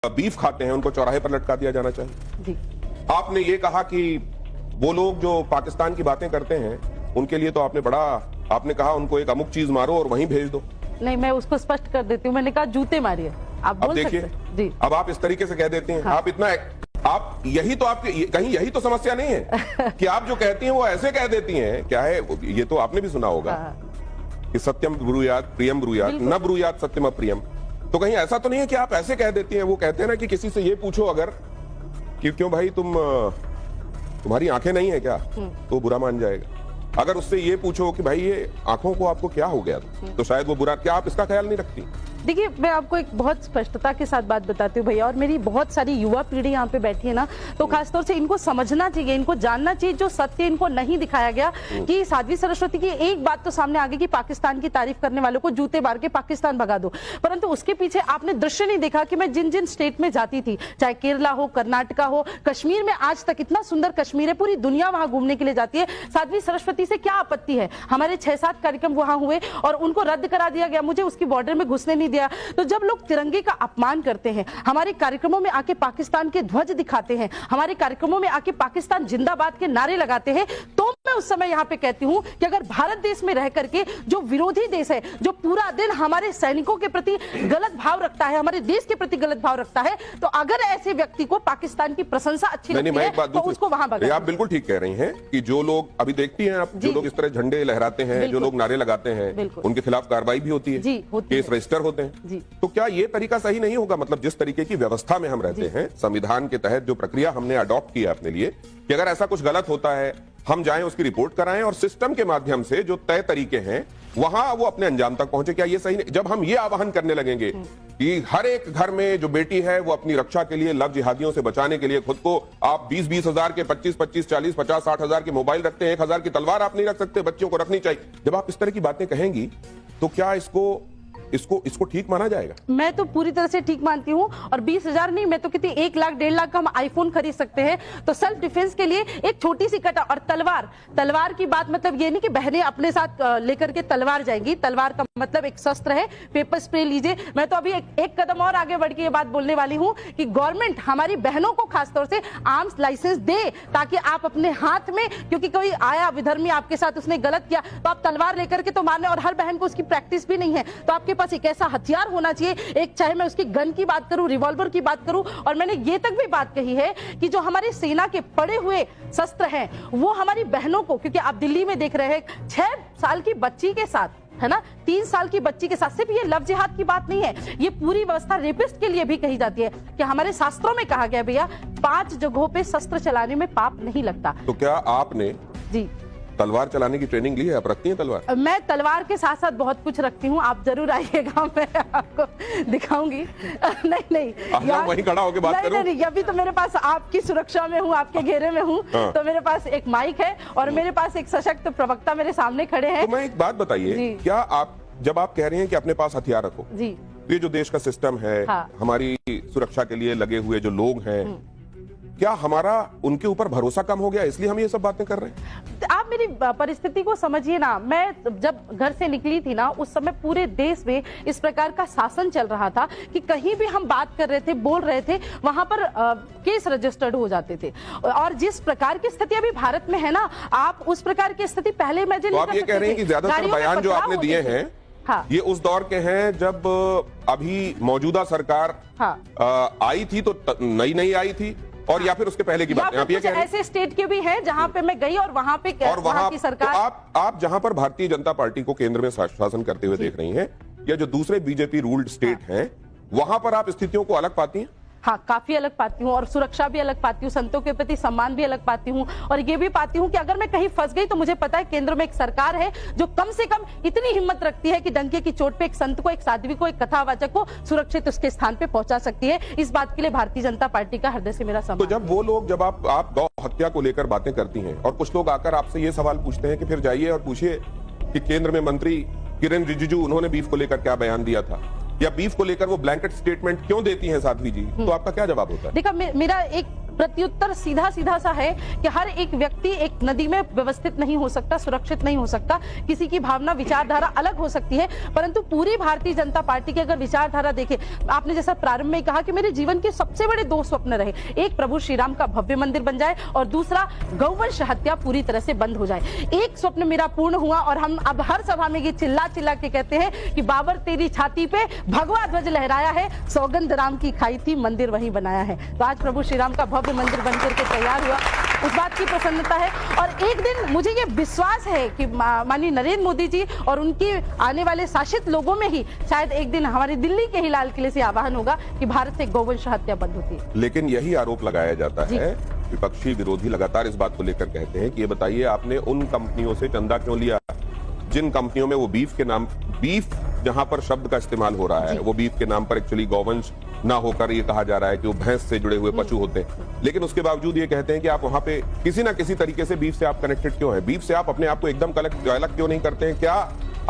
Beef खाते हैं उनको चौराहे पर लटका दिया जाना चाहिए। जी। आपने ये कहा कि वो लोग जो पाकिस्तान की बातें करते हैं उनके लिए तो आपने कहा उनको एक अमुक चीज मारो और वहीं भेज दो। नहीं, मैं उसको स्पष्ट कर देती हूँ, मैंने कहा जूते मारिए। आप बोल सकते हैं। जी। अब आप इस तरीके से कह देते हैं। हाँ। आप यही तो आपकी कहीं यही तो समस्या नहीं है कि आप जो कहती हैं वो ऐसे कह देती हैं। क्या है ये तो आपने भी सुना होगा कि सत्यम ब्रूयात प्रियम ब्रूयात न ब्रूयात सत्यम अप्रियम। तो कहीं ऐसा तो नहीं है कि आप ऐसे कह देती हैं। वो कहते हैं ना कि किसी से ये पूछो अगर कि क्यों भाई तुम्हारी आंखें नहीं है क्या, तो बुरा मान जाएगा। अगर उससे ये पूछो कि भाई ये आंखों को आपको क्या हो गया, तो शायद वो बुरा। क्या आप इसका ख्याल नहीं रखती? देखिए, मैं आपको एक बहुत स्पष्टता के साथ बात बताती हूँ भैया, और मेरी बहुत सारी युवा पीढ़ी यहाँ पे बैठी है ना, तो खासतौर से इनको समझना चाहिए, इनको जानना चाहिए जो सत्य इनको नहीं दिखाया गया। कि साध्वी सरस्वती की एक बात तो सामने आ गई कि पाकिस्तान की तारीफ करने वालों को जूते मार के पाकिस्तान भगा दो, परंतु उसके पीछे आपने दृश्य नहीं देखा कि मैं जिन जिन स्टेट में जाती थी, चाहे केरला हो, कर्नाटका हो, कश्मीर में, आज तक इतना सुंदर कश्मीर है, पूरी दुनिया वहां घूमने के लिए जाती है। साध्वी सरस्वती से क्या आपत्ति है? हमारे 6-7 कार्यक्रम वहां हुए और उनको रद्द करा दिया गया, मुझे उसकी बॉर्डर में घुसने नहीं दिया। तो जब लोग तिरंगे का अपमान करते हैं, हमारे कार्यक्रमों में आके पाकिस्तान के ध्वज दिखाते हैं, हमारे कार्यक्रमों में आके पाकिस्तान जिंदाबाद के नारे लगाते हैं, तो मैं उस समय यहाँ पे कहती हूँ कि अगर भारत देश में रह करके जो विरोधी देश है, जो पूरा दिन हमारे सैनिकों के प्रति गलत भाव रखता है, हमारे देश के प्रति गलत भाव रखता है, तो अगर ऐसे व्यक्ति को पाकिस्तान की प्रशंसा अच्छी लगती है तो उसको वहां भगा। आप बिल्कुल ठीक कह रही हैं कि जो लोग अभी देखती हैं आप, जो लोग इस तरह झंडे लहराते हैं, जो लोग नारे लगाते हैं, उनके खिलाफ कार्रवाई भी होती है, केस रजिस्टर होते हैं। तो क्या ये तरीका सही नहीं होगा? मतलब जिस तरीके की व्यवस्था में हम रहते हैं, संविधान के तहत जो प्रक्रिया हमने अडॉप्ट की है अपने लिए, कि अगर ऐसा कुछ गलत होता है हम जाएं उसकी रिपोर्ट कराएं और सिस्टम के माध्यम से जो तय तरीके हैं वहां वो अपने अंजाम तक पहुंचे। क्या ये सही नहीं? जब हम ये आह्वान करने लगेंगे कि हर एक घर में जो बेटी है वो अपनी रक्षा के लिए, लव जिहादियों से बचाने के लिए खुद को, आप 20-20 हजार के, 25-25, 40, 50-60 हजार के मोबाइल रखते हैं, 1 हजार की तलवार आप नहीं रख सकते, बच्चों को रखनी चाहिए। जब आप इस तरह की बातें कहेंगी तो क्या इसको ठीक माना जाएगा? मैं तो पूरी तरह से ठीक मानती हूँ। और 20,000 नहीं, मैं तो कितनी 1 लाख 1.5 लाख का हम आईफोन खरीद सकते हैं। तो सेल्फ डिफेंस के लिए एक छोटी सी कटा और तलवार की बात, मतलब ये नहीं कि बहनें अपने साथ लेकर के तलवार जाएंगी। तलवार का मतलब एक शस्त्र है। पेपर स्प्रे लीजिए। मैं तो अभी एक कदम और आगे बढ़ के ये बात बोलने वाली हूँ कि गवर्नमेंट हमारी बहनों को खासतौर से आर्म्स लाइसेंस दे, ताकि आप अपने हाथ में, क्योंकि कोई आया विधर्मी आपके साथ, उसने गलत किया, तो आप तलवार लेकर के तो मारने, और हर बहन को उसकी प्रैक्टिस भी नहीं है, तो आपके पास एक ऐसा हथियार होना चाहिए। एक, चाहे मैं उसकी गन की बात करूं, रिवॉल्वर की बात करूं, और मैंने ये तक भी बात कही है कि जो हमारी सेना के पड़े हुए शस्त्र हैं वो हमारी बहनों को, क्योंकि आप दिल्ली में देख रहे हैं 6 साल की बच्ची के साथ, है ना, 3 साल की बच्ची के साथ, सिर्फ ये लव जिहाद की बात नहीं है, ये पूरी व्यवस्था रेपिस्ट के लिए भी कही जाती है कि हमारे शास्त्रों में कहा गया भैया 5 जगहों पे शस्त्र चलाने में पाप नहीं लगता। तो क्या आपने जी तलवार चलाने की ट्रेनिंग ली है? आप रखती हैं तलवार? मैं तलवार के साथ साथ बहुत कुछ रखती हूँ, आप जरूर आइएगा, मैं आपको दिखाऊंगी। नहीं वहीं खड़ा होकर बात करूं? नहीं, अभी तो मेरे पास आपकी सुरक्षा में हूँ, आपके घेरे में हूँ। हाँ। तो मेरे पास एक माइक है और मेरे पास एक सशक्त प्रवक्ता मेरे सामने खड़े हैं। तो मैं एक बात बताइए, क्या आप जब आप कह रहे हैं कि अपने पास हथियार रखो, जी, ये जो देश का सिस्टम है, हाँ, हमारी सुरक्षा के लिए लगे हुए जो लोग हैं, क्या हमारा उनके ऊपर भरोसा कम हो गया इसलिए हम ये सब बातें कर रहे हैं? आप मेरी परिस्थिति को समझिए ना। मैं जब घर से निकली थी ना, उस समय पूरे देश में इस प्रकार का शासन चल रहा था कि कहीं भी हम बात कर रहे थे, बोल रहे थे, वहां पर केस रजिस्टर्ड हो जाते थे। और जिस प्रकार की स्थिति अभी भारत में है ना, आप उस प्रकार की स्थिति पहले इमेजिन नहीं कर सकते थे। आप ये कह रहे हैं कि ज्यादातर बयान जो आपने दिए हैं, हाँ, ये उस दौर के हैं जब अभी मौजूदा सरकार आई थी, तो नई आई थी, और या फिर उसके पहले की बात? आप ये कह रहे हैं ऐसे स्टेट के भी हैं जहां पे मैं गई और वहां की सरकार, तो आप जहां पर भारतीय जनता पार्टी को केंद्र में शासन करते हुए देख रही हैं, या जो दूसरे बीजेपी रूल्ड स्टेट हैं, वहां पर आप स्थितियों को अलग पाती हैं? हाँ, काफी अलग पाती हूँ, और सुरक्षा भी अलग पाती हूँ, संतों के प्रति सम्मान भी अलग पाती हूँ, और ये भी पाती हूँ कि अगर मैं कहीं फंस गई तो मुझे पता है केंद्र में एक सरकार है जो कम से कम इतनी हिम्मत रखती है कि डंके की चोट पे एक संत को, एक साध्वी को, एक कथावाचक को सुरक्षित उसके स्थान पे पहुंचा सकती है। इस बात के लिए भारतीय जनता पार्टी का हृदय से मेरा सम्मान। तो जब वो लोग, जब आप गौ हत्या को लेकर बातें करती हैं और कुछ लोग आकर आपसे ये सवाल पूछते हैं कि फिर जाइए और पूछिए कि केंद्र में मंत्री किरेन रिजिजू, उन्होंने बीफ को लेकर क्या बयान दिया था, या बीफ को लेकर वो ब्लैंकेट स्टेटमेंट क्यों देती हैं साध्वी जी, तो आपका क्या जवाब होता है? देखा, मेरा एक प्रत्युत्तर सीधा सीधा सा है कि हर एक व्यक्ति एक नदी में व्यवस्थित नहीं हो सकता, सुरक्षित नहीं हो सकता। किसी की भावना, विचारधारा अलग हो सकती है, परंतु पूरी भारतीय जनता पार्टी की अगर विचारधारा देखें, आपने जैसा प्रारंभ में कहा कि मेरे जीवन के सबसे बड़े 2 स्वप्न रहे, एक प्रभु श्री राम का भव्य मंदिर बन जाए और दूसरा गौवंश हत्या पूरी तरह से बंद हो जाए। एक स्वप्न मेरा पूर्ण हुआ और हम अब हर सभा में ये चिल्ला चिल्ला के कहते हैं कि बाबर तेरी छाती पे भगवा ध्वज लहराया है, सौगंध राम की खाई थी, मंदिर वही बनाया है। तो आज प्रभु श्री राम का भव्य मंदिर बनकर के तैयार हुआ, उस बात की प्रसन्नता है। और एक दिन मुझे ये विश्वास है कि माननीय नरेंद्र मोदी जी और उनके आने वाले शासित लोगों में ही शायद एक दिन हमारी दिल्ली के ही लाल किले से आह्वान होगा कि भारत से गौवंश हत्या बंद होती है। लेकिन यही आरोप लगाया जाता है, विपक्षी विरोधी लगातार इस बात को लेकर कहते हैं कि ये बताइए आपने उन कंपनियों से चंदा क्यों लिया जिन कंपनियों में वो बीफ के नाम, बीफ जहां पर शब्द का इस्तेमाल हो रहा है वो बीफ के नाम पर एक्चुअली गौवंश ना होकर ये कहा जा रहा है कि वो भैंस से जुड़े हुए पशु होते हैं, लेकिन उसके बावजूद ये कहते हैं कि आप वहां पे किसी ना किसी तरीके से बीफ से आप कनेक्टेड क्यों है, बीफ से आप अपने आप को एकदम अलग क्यों नहीं करते हैं? क्या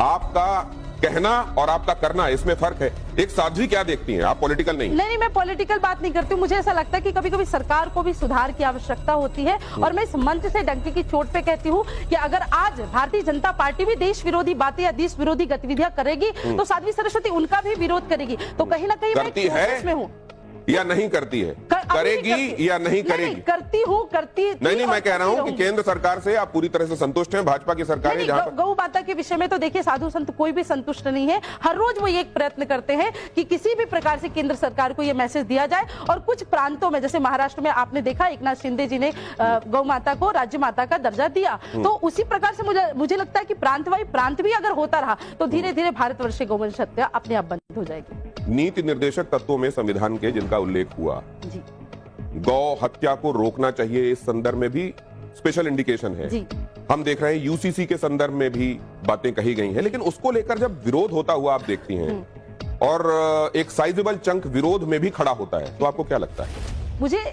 आपका कहना और आपका करना इसमें फर्क है? एक साध्वी क्या देखती हैं आप, पॉलिटिकल नहीं, मैं पॉलिटिकल बात नहीं करती हूँ। मुझे ऐसा लगता है कि कभी कभी सरकार को भी सुधार की आवश्यकता होती है और मैं इस मंच से डंके की चोट पे कहती हूँ कि अगर आज भारतीय जनता पार्टी भी देश विरोधी बातें या देश विरोधी गतिविधियां करेगी तो साध्वी सरस्वती उनका भी विरोध करेगी। तो कहीं ना कहीं करती है में हूँ या नहीं करती है, करेगी या नहीं करेगी? करती हूँ, करती नहीं, मैं कह रहा हूँ कि केंद्र सरकार से आप पूरी तरह से संतुष्ट हैं? भाजपा की सरकार है जहां गौ माता के विषय में तो देखिए साधु संत कोई भी संतुष्ट नहीं है। हर रोज वो एक प्रयत्न करते हैं कि किसी भी प्रकार से केंद्र सरकार को ये मैसेज दिया जाए। और कुछ प्रांतों में जैसे महाराष्ट्र में आपने देखा एकनाथ शिंदे जी ने गौ माता को राज्य माता का दर्जा दिया, तो उसी प्रकार से मुझे लगता है कि प्रांत भी अगर होता रहा तो धीरे धीरे भारतवर्ष से गौवंश हत्या अपने आप बंद हो जाएगी। नीति निर्देशक तत्वों में संविधान के जिनका उल्लेख हुआ, गौ हत्या को रोकना चाहिए, इस संदर्भ में भी स्पेशल इंडिकेशन है। हम देख रहे हैं यूसीसी के संदर्भ में भी बातें कही गई हैं, लेकिन उसको लेकर जब विरोध होता हुआ आप देखती हैं और एक साइजेबल चंक विरोध में भी खड़ा होता है, तो आपको क्या लगता है? मुझे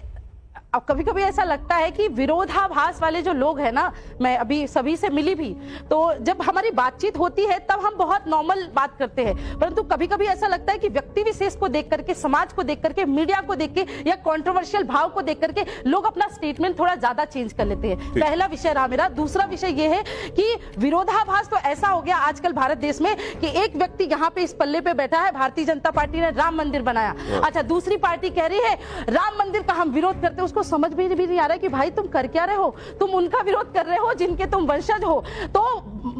अब कभी कभी ऐसा लगता है कि विरोधाभास वाले जो लोग हैं ना, मैं अभी सभी से मिली भी, तो जब हमारी बातचीत होती है तब हम बहुत नॉर्मल बात करते हैं, परंतु कभी कभी ऐसा लगता है कि व्यक्ति विशेष को देख करके, समाज को देख करके, मीडिया को देख के या कंट्रोवर्शियल भाव को देख करके लोग अपना स्टेटमेंट थोड़ा ज्यादा चेंज कर लेते हैं। पहला विषय रहा मेरा। दूसरा विषय यह है कि विरोधाभास तो ऐसा हो गया आजकल भारत देश में कि एक व्यक्ति यहाँ पे इस पल्ले पे बैठा है, भारतीय जनता पार्टी ने राम मंदिर बनाया, अच्छा दूसरी पार्टी कह रही है राम मंदिर का हम विरोध करते हैं। उसको समझ भी नहीं आ रहा है कि भाई तुम कर क्या रहे हो, तुम उनका विरोध कर रहे हो जिनके तुम वंशज हो। तो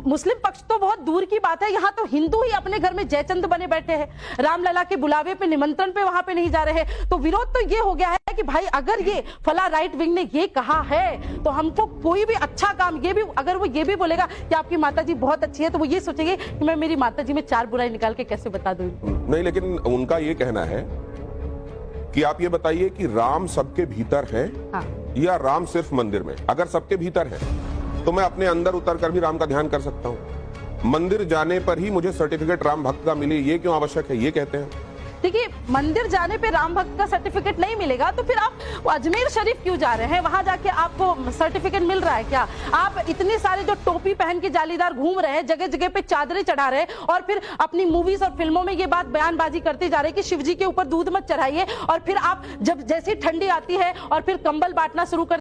मुस्लिम पक्ष तो बहुत दूर की बात है, यहाँ तो हिंदू ही अपने घर में जयचंद बने बैठे हैं, रामलला के बुलावे पे, निमंत्रण पे वहां पे नहीं जा रहे हैं। तो विरोध तो ये हो गया है कि भाई अगर ये फला राइट विंग ने ये कहा है तो हमको कोई भी अच्छा काम, ये भी अगर वो ये भी बोलेगा कि आपकी माता जी बहुत अच्छी है, तो वो ये सोचेंगे कि मैं मेरी माता जी में 4 बुराई निकाल के कैसे बता दूं। नहीं, लेकिन उनका ये कहना है कि आप ये बताइए कि राम सबके भीतर है या राम सिर्फ मंदिर में? अगर सबके भीतर है तो मैं अपने अंदर उतर कर भी राम का ध्यान कर सकता हूं। मंदिर जाने पर ही मुझे सर्टिफिकेट राम भक्त का मिले, ये क्यों आवश्यक है? ये कहते हैं। देखिए, मंदिर जाने पे राम भक्त का सर्टिफिकेट नहीं मिलेगा तो फिर आप अजमेर शरीफ क्यों जा रहे हैं? वहां जाके आपको सर्टिफिकेट मिल रहा है क्या? आप इतने सारे जो टोपी पहन के जालीदार घूम रहे हैं, जगह जगह पे चादरें चढ़ा रहे हैं और फिर अपनी मूवीज और फिल्मों में ये बात बयानबाजी करते जा रहे हैं कि शिव जी के ऊपर दूध मत चढ़ाइए, और फिर आप जब जैसी ठंडी आती है और फिर कंबल बांटना शुरू कर